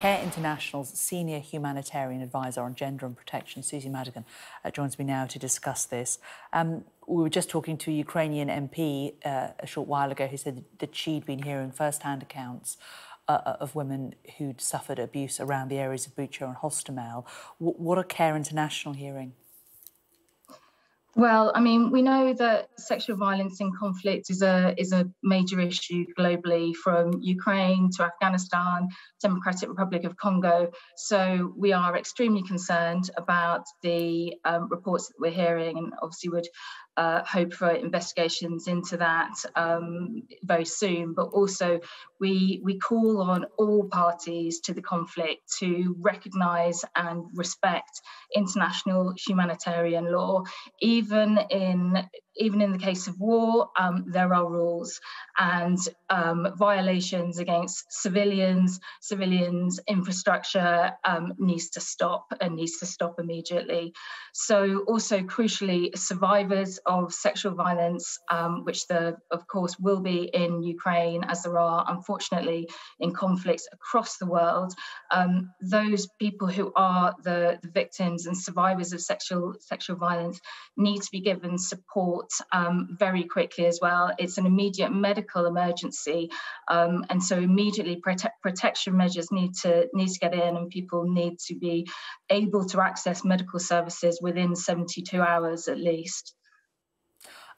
Care International's Senior Humanitarian Advisor on Gender and Protection, Suzy Madigan, joins me now to discuss this. We were just talking to a Ukrainian MP a short while ago who said that she'd been hearing first-hand accounts of women who'd suffered abuse around the areas of Bucha and Hostomel. What are Care International hearing? Well, I mean, we know that sexual violence in conflict is a major issue globally, from Ukraine to Afghanistan, Democratic Republic of Congo. So we are extremely concerned about the reports that we're hearing, and obviously would hope for investigations into that very soon. But also we call on all parties to the conflict to recognise and respect international humanitarian law. Even in the case of war, there are rules, and violations against civilians, infrastructure needs to stop immediately. So also crucially, survivors of sexual violence, which there of course will be in Ukraine, as there are unfortunately in conflicts across the world, those people who are the victims and survivors of sexual violence need to be given support very quickly as well. It's an immediate medical emergency, and so immediately protection measures need to get in, and people need to be able to access medical services within 72 hours at least.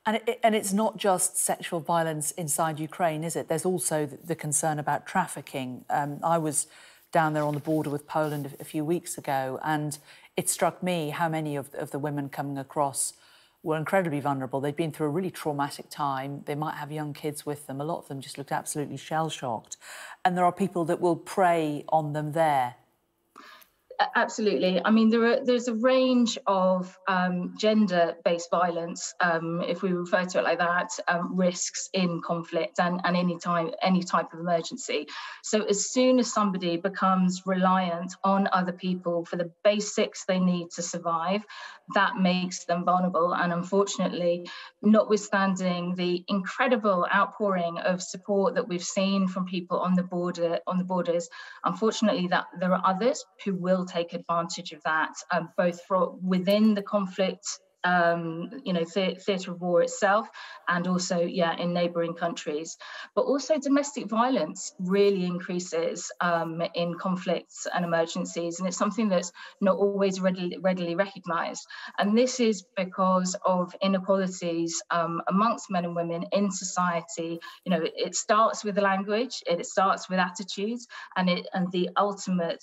And it's not just sexual violence inside Ukraine, is it? There's also the concern about trafficking. I was down there on the border with Poland a few weeks ago, and it struck me how many of the women coming across were incredibly vulnerable. They'd been through a really traumatic time. They might have young kids with them. A lot of them just looked absolutely shell-shocked. And there are people that will prey on them there. Absolutely. I mean, there's a range of gender-based violence, if we refer to it like that, risks in conflict and any type of emergency. So as soon as somebody becomes reliant on other people for the basics they need to survive, that makes them vulnerable. And unfortunately, notwithstanding the incredible outpouring of support that we've seen from people on the borders, unfortunately, that there are others who will take advantage of that, both within the conflict, theatre of war itself, and also, in neighbouring countries. But also domestic violence really increases in conflicts and emergencies, and it's something that's not always readily recognised. And this is because of inequalities amongst men and women in society. You know, it starts with the language, it starts with attitudes, and the ultimate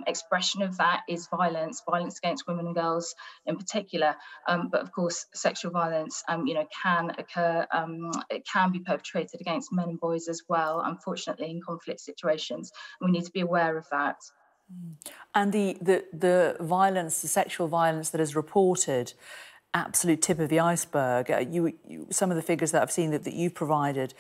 expression of that is violence against women and girls in particular. But of course, sexual violence, can occur. It can be perpetrated against men and boys as well, unfortunately, in conflict situations. We need to be aware of that. And the violence, the sexual violence that is reported, absolute tip of the iceberg. Some of the figures that I've seen that you've provided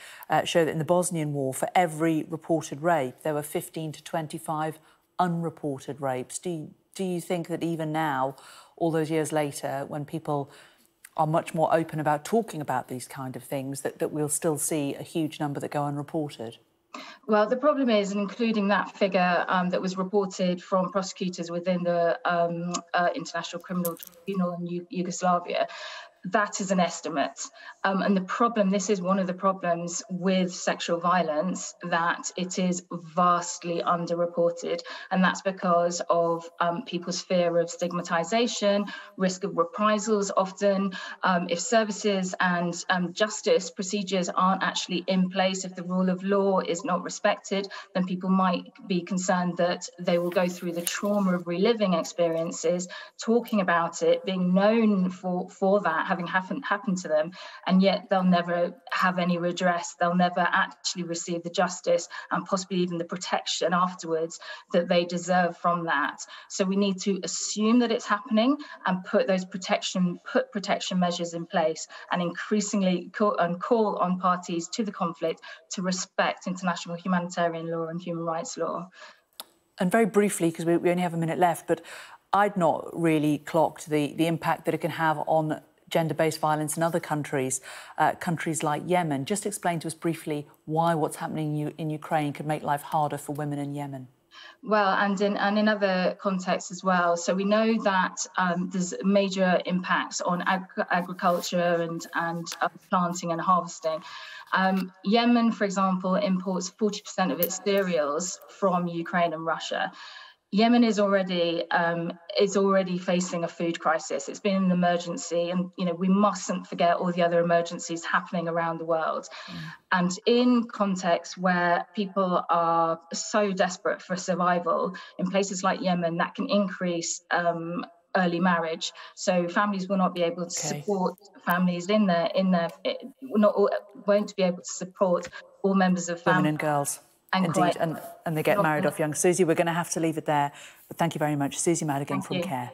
show that in the Bosnian War, for every reported rape, there were 15 to 25 unreported rapes. Do you think that even now, all those years later, when people are much more open about talking about these kind of things, that we'll still see a huge number that go unreported? Well, the problem is, including that figure that was reported from prosecutors within the International Criminal Tribunal in Yugoslavia, that is an estimate. And the problem, this is one of the problems with sexual violence, that it is vastly underreported. And that's because of people's fear of stigmatization, risk of reprisals often. If services and justice procedures aren't actually in place, if the rule of law is not respected, then people might be concerned that they will go through the trauma of reliving experiences, talking about it, being known for that, having happened to them, and yet they'll never have any redress. They'll never actually receive the justice and possibly even the protection afterwards that they deserve from that. So we need to assume that it's happening and put protection measures in place, and increasingly call on parties to the conflict to respect international humanitarian law and human rights law. And very briefly, because we only have a minute left, but I'd not really clocked the impact that it can have on gender-based violence in other countries, countries like Yemen. Just explain to us briefly why what's happening in Ukraine could make life harder for women in Yemen. Well, and in other contexts as well. So we know that there's major impacts on agriculture and planting and harvesting. Yemen, for example, imports 40% of its cereals from Ukraine and Russia. Yemen is already facing a food crisis. It's been an emergency, and we mustn't forget all the other emergencies happening around the world. And in contexts where people are so desperate for survival, in places like Yemen, that can increase early marriage. So families will not be able to support families won't be able to support all members of family. Women and girls. Indeed, and they get married off young. Suzy, we're going to have to leave it there. But thank you very much. Suzy Madigan from CARE.